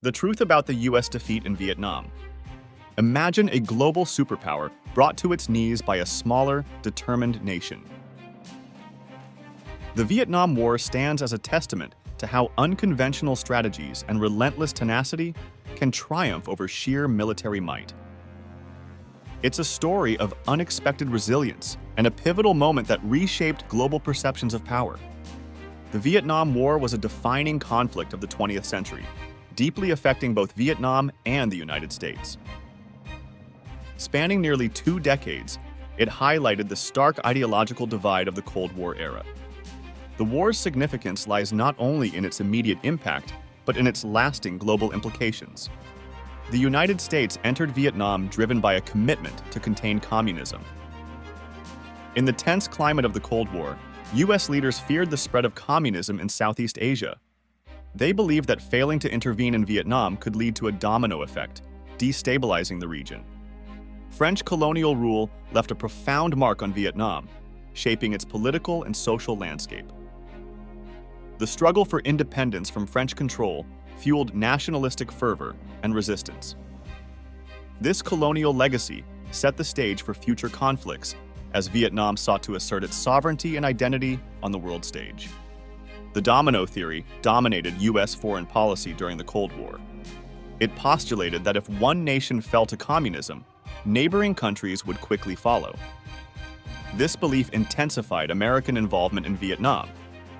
The truth about the US defeat in Vietnam. Imagine a global superpower brought to its knees by a smaller, determined nation. The Vietnam War stands as a testament to how unconventional strategies and relentless tenacity can triumph over sheer military might. It's a story of unexpected resilience and a pivotal moment that reshaped global perceptions of power. The Vietnam War was a defining conflict of the 20th century, deeply affecting both Vietnam and the United States. Spanning nearly 2 decades, it highlighted the stark ideological divide of the Cold War era. The war's significance lies not only in its immediate impact, but in its lasting global implications. The United States entered Vietnam driven by a commitment to contain communism. In the tense climate of the Cold War, US leaders feared the spread of communism in Southeast Asia. They believed that failing to intervene in Vietnam could lead to a domino effect, destabilizing the region. French colonial rule left a profound mark on Vietnam, shaping its political and social landscape. The struggle for independence from French control fueled nationalistic fervor and resistance. This colonial legacy set the stage for future conflicts as Vietnam sought to assert its sovereignty and identity on the world stage. The domino theory dominated US foreign policy during the Cold War. It postulated that if one nation fell to communism, neighboring countries would quickly follow. This belief intensified American involvement in Vietnam,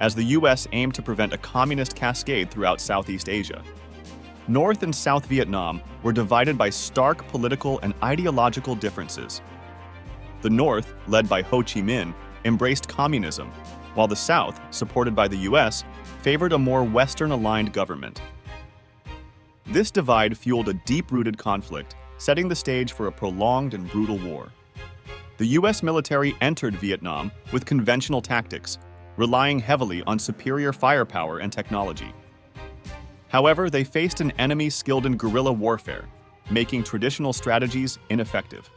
as the US aimed to prevent a communist cascade throughout Southeast Asia. North and South Vietnam were divided by stark political and ideological differences. The North, led by Ho Chi Minh, embraced communism, while the South, supported by the US, favored a more Western-aligned government. This divide fueled a deep-rooted conflict, setting the stage for a prolonged and brutal war. The US military entered Vietnam with conventional tactics, relying heavily on superior firepower and technology. However, they faced an enemy skilled in guerrilla warfare, making traditional strategies ineffective.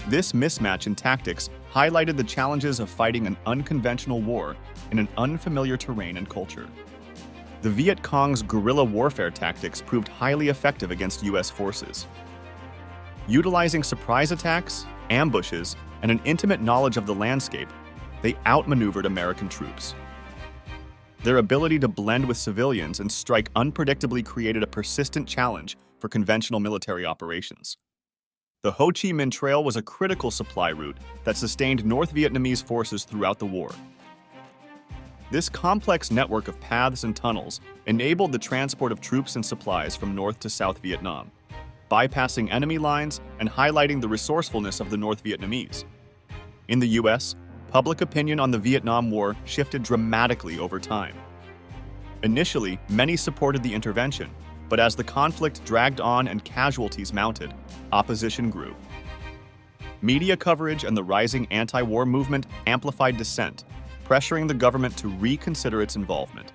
This mismatch in tactics highlighted the challenges of fighting an unconventional war in an unfamiliar terrain and culture. The Viet Cong's guerrilla warfare tactics proved highly effective against US forces. Utilizing surprise attacks, ambushes, and an intimate knowledge of the landscape, they outmaneuvered American troops. Their ability to blend with civilians and strike unpredictably created a persistent challenge for conventional military operations. The Ho Chi Minh Trail was a critical supply route that sustained North Vietnamese forces throughout the war. This complex network of paths and tunnels enabled the transport of troops and supplies from North to South Vietnam, bypassing enemy lines and highlighting the resourcefulness of the North Vietnamese. In the US, public opinion on the Vietnam War shifted dramatically over time. Initially, many supported the intervention, but as the conflict dragged on and casualties mounted, opposition grew. Media coverage and the rising anti-war movement amplified dissent, pressuring the government to reconsider its involvement.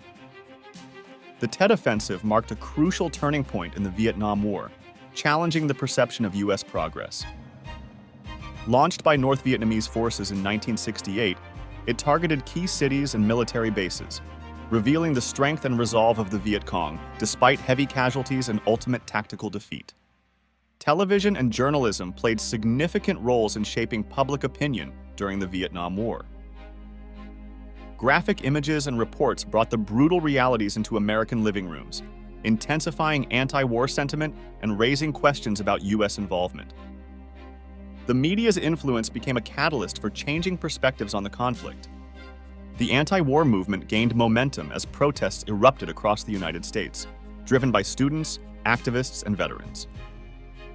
The Tet Offensive marked a crucial turning point in the Vietnam War, challenging the perception of US progress. Launched by North Vietnamese forces in 1968, it targeted key cities and military bases, revealing the strength and resolve of the Viet Cong despite heavy casualties and ultimate tactical defeat. Television and journalism played significant roles in shaping public opinion during the Vietnam War. Graphic images and reports brought the brutal realities into American living rooms, intensifying anti-war sentiment and raising questions about US involvement. The media's influence became a catalyst for changing perspectives on the conflict. The anti-war movement gained momentum as protests erupted across the United States, driven by students, activists, and veterans.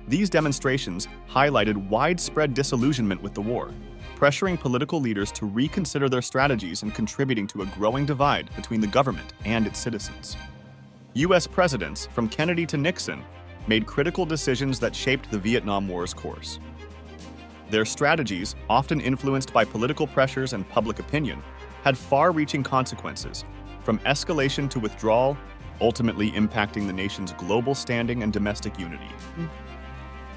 These demonstrations highlighted widespread disillusionment with the war, pressuring political leaders to reconsider their strategies and contributing to a growing divide between the government and its citizens. US presidents, from Kennedy to Nixon, made critical decisions that shaped the Vietnam War's course. Their strategies, often influenced by political pressures and public opinion, had far-reaching consequences, from escalation to withdrawal, ultimately impacting the nation's global standing and domestic unity.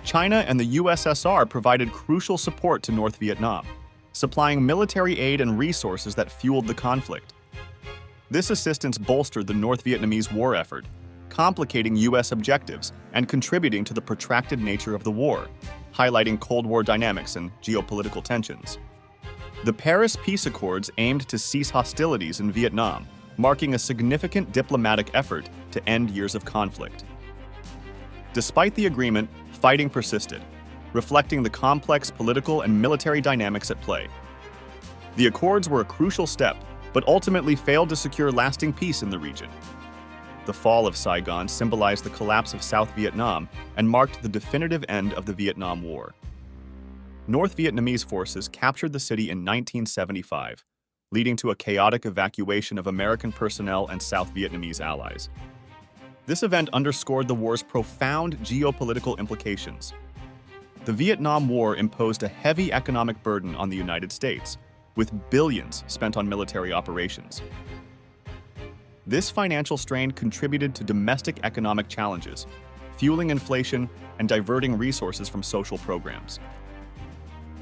China and the USSR provided crucial support to North Vietnam, supplying military aid and resources that fueled the conflict. This assistance bolstered the North Vietnamese war effort, complicating U.S. objectives and contributing to the protracted nature of the war, highlighting Cold War dynamics and geopolitical tensions. The Paris Peace Accords aimed to cease hostilities in Vietnam, marking a significant diplomatic effort to end years of conflict. Despite the agreement, fighting persisted, reflecting the complex political and military dynamics at play. The accords were a crucial step, but ultimately failed to secure lasting peace in the region. The fall of Saigon symbolized the collapse of South Vietnam and marked the definitive end of the Vietnam War. North Vietnamese forces captured the city in 1975, leading to a chaotic evacuation of American personnel and South Vietnamese allies. This event underscored the war's profound geopolitical implications. The Vietnam War imposed a heavy economic burden on the United States, with billions spent on military operations. This financial strain contributed to domestic economic challenges, fueling inflation and diverting resources from social programs.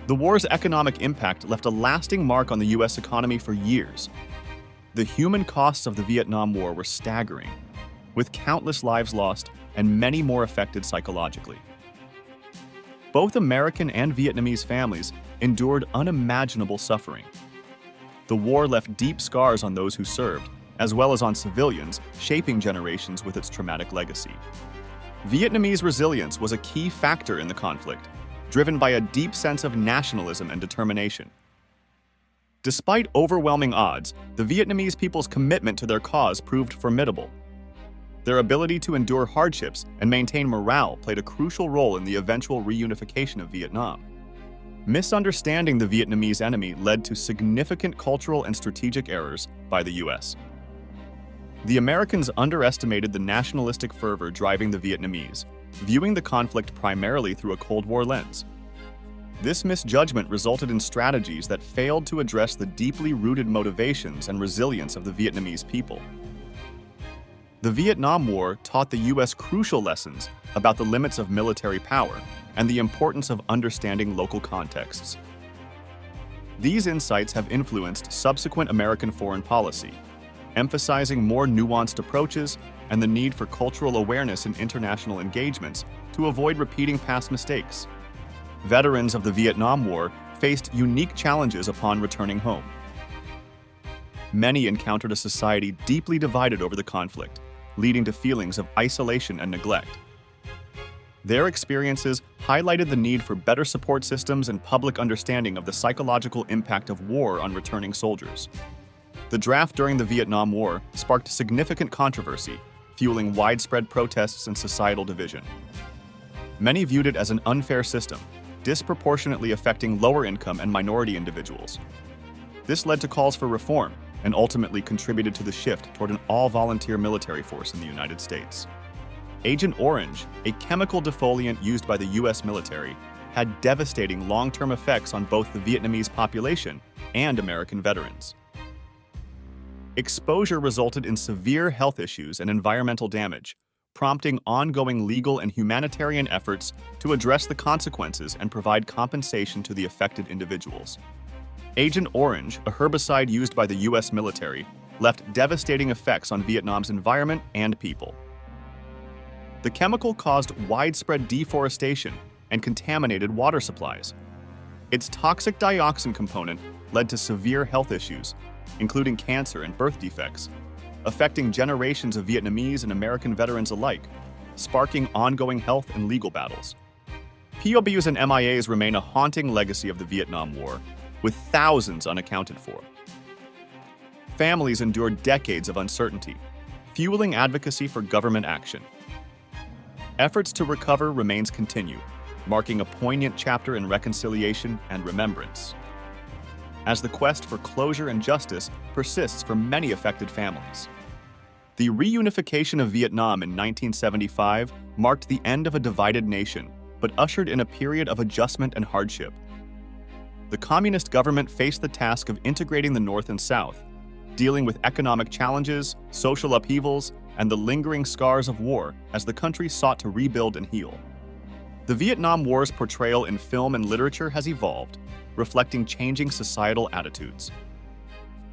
The war's economic impact left a lasting mark on the U.S. economy for years. The human costs of the Vietnam War were staggering, with countless lives lost and many more affected psychologically. Both American and Vietnamese families endured unimaginable suffering. The war left deep scars on those who served, as well as on civilians, shaping generations with its traumatic legacy. Vietnamese resilience was a key factor in the conflict, driven by a deep sense of nationalism and determination. Despite overwhelming odds, the Vietnamese people's commitment to their cause proved formidable. Their ability to endure hardships and maintain morale played a crucial role in the eventual reunification of Vietnam. Misunderstanding the Vietnamese enemy led to significant cultural and strategic errors by the U.S. The Americans underestimated the nationalistic fervor driving the Vietnamese, viewing the conflict primarily through a Cold War lens. This misjudgment resulted in strategies that failed to address the deeply rooted motivations and resilience of the Vietnamese people. The Vietnam War taught the U.S. crucial lessons about the limits of military power and the importance of understanding local contexts. These insights have influenced subsequent American foreign policy, emphasizing more nuanced approaches and the need for cultural awareness in international engagements to avoid repeating past mistakes. Veterans of the Vietnam War faced unique challenges upon returning home. Many encountered a society deeply divided over the conflict, leading to feelings of isolation and neglect. Their experiences highlighted the need for better support systems and public understanding of the psychological impact of war on returning soldiers. The draft during the Vietnam War sparked significant controversy, fueling widespread protests and societal division. Many viewed it as an unfair system, disproportionately affecting lower-income and minority individuals. This led to calls for reform and ultimately contributed to the shift toward an all-volunteer military force in the United States. Agent Orange, a chemical defoliant used by the U.S. military, had devastating long-term effects on both the Vietnamese population and American veterans. Exposure resulted in severe health issues and environmental damage, prompting ongoing legal and humanitarian efforts to address the consequences and provide compensation to the affected individuals. Agent Orange, a herbicide used by the U.S. military, left devastating effects on Vietnam's environment and people. The chemical caused widespread deforestation and contaminated water supplies. Its toxic dioxin component led to severe health issues, including cancer and birth defects, affecting generations of Vietnamese and American veterans alike, sparking ongoing health and legal battles. POWs and MIAs remain a haunting legacy of the Vietnam War, with thousands unaccounted for. Families endured decades of uncertainty, fueling advocacy for government action. Efforts to recover remains continue, marking a poignant chapter in reconciliation and remembrance, as the quest for closure and justice persists for many affected families. The reunification of Vietnam in 1975 marked the end of a divided nation, but ushered in a period of adjustment and hardship. The communist government faced the task of integrating the North and South, dealing with economic challenges, social upheavals, and the lingering scars of war as the country sought to rebuild and heal. The Vietnam War's portrayal in film and literature has evolved, reflecting changing societal attitudes.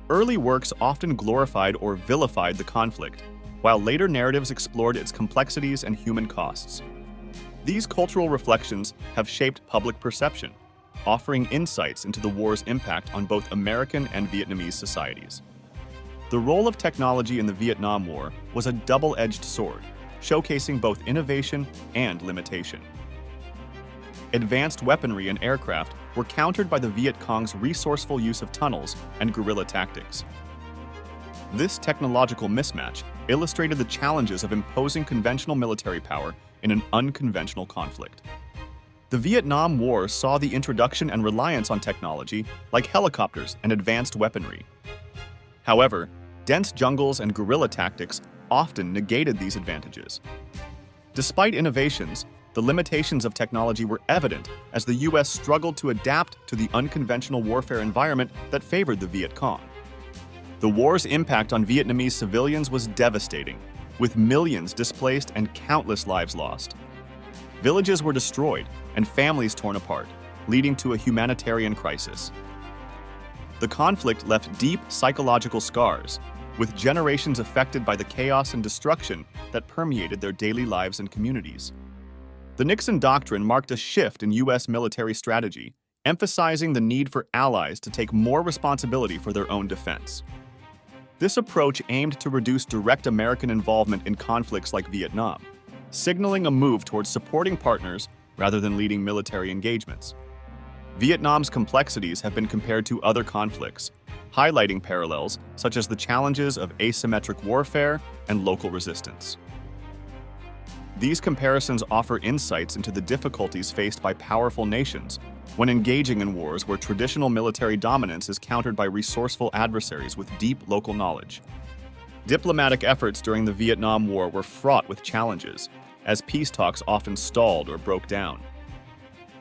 Early works often glorified or vilified the conflict, while later narratives explored its complexities and human costs. These cultural reflections have shaped public perception, offering insights into the war's impact on both American and Vietnamese societies. The role of technology in the Vietnam War was a double-edged sword, showcasing both innovation and limitation. Advanced weaponry and aircraft were countered by the Viet Cong's resourceful use of tunnels and guerrilla tactics. This technological mismatch illustrated the challenges of imposing conventional military power in an unconventional conflict. The Vietnam War saw the introduction and reliance on technology like helicopters and advanced weaponry. However, dense jungles and guerrilla tactics often negated these advantages. Despite innovations, the limitations of technology were evident as the U.S. struggled to adapt to the unconventional warfare environment that favored the Viet Cong. The war's impact on Vietnamese civilians was devastating, with millions displaced and countless lives lost. Villages were destroyed and families torn apart, leading to a humanitarian crisis. The conflict left deep psychological scars, with generations affected by the chaos and destruction that permeated their daily lives and communities. The Nixon Doctrine marked a shift in U.S. military strategy, emphasizing the need for allies to take more responsibility for their own defense. This approach aimed to reduce direct American involvement in conflicts like Vietnam, signaling a move towards supporting partners rather than leading military engagements. Vietnam's complexities have been compared to other conflicts, highlighting parallels such as the challenges of asymmetric warfare and local resistance. These comparisons offer insights into the difficulties faced by powerful nations when engaging in wars where traditional military dominance is countered by resourceful adversaries with deep local knowledge. Diplomatic efforts during the Vietnam War were fraught with challenges, as peace talks often stalled or broke down.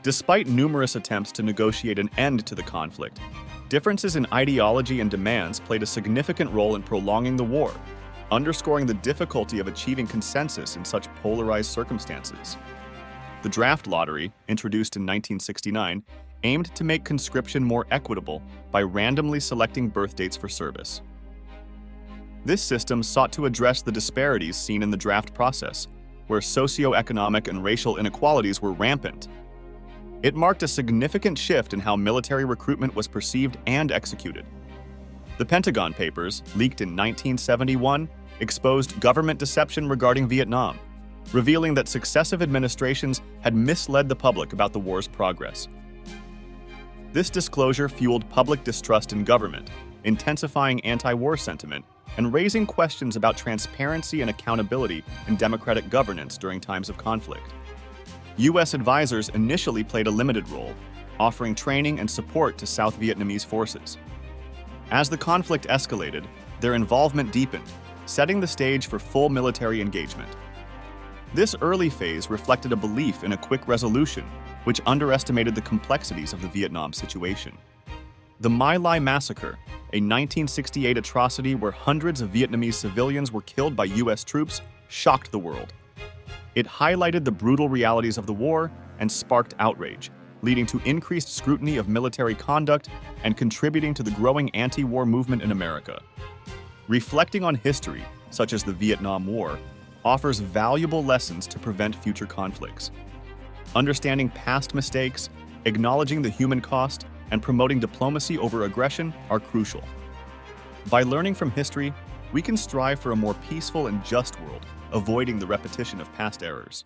Despite numerous attempts to negotiate an end to the conflict, differences in ideology and demands played a significant role in prolonging the war, underscoring the difficulty of achieving consensus in such polarized circumstances. The draft lottery, introduced in 1969, aimed to make conscription more equitable by randomly selecting birth dates for service. This system sought to address the disparities seen in the draft process, where socioeconomic and racial inequalities were rampant. It marked a significant shift in how military recruitment was perceived and executed. The Pentagon Papers, leaked in 1971, exposed government deception regarding Vietnam, revealing that successive administrations had misled the public about the war's progress. This disclosure fueled public distrust in government, intensifying anti-war sentiment and raising questions about transparency and accountability in democratic governance during times of conflict. U.S. advisors initially played a limited role, offering training and support to South Vietnamese forces. As the conflict escalated, their involvement deepened, setting the stage for full military engagement. This early phase reflected a belief in a quick resolution, which underestimated the complexities of the Vietnam situation. The My Lai Massacre, a 1968 atrocity where hundreds of Vietnamese civilians were killed by U.S. troops, shocked the world. It highlighted the brutal realities of the war and sparked outrage, leading to increased scrutiny of military conduct and contributing to the growing anti-war movement in America. Reflecting on history, such as the Vietnam War, offers valuable lessons to prevent future conflicts. Understanding past mistakes, acknowledging the human cost, and promoting diplomacy over aggression are crucial. By learning from history, we can strive for a more peaceful and just world, avoiding the repetition of past errors.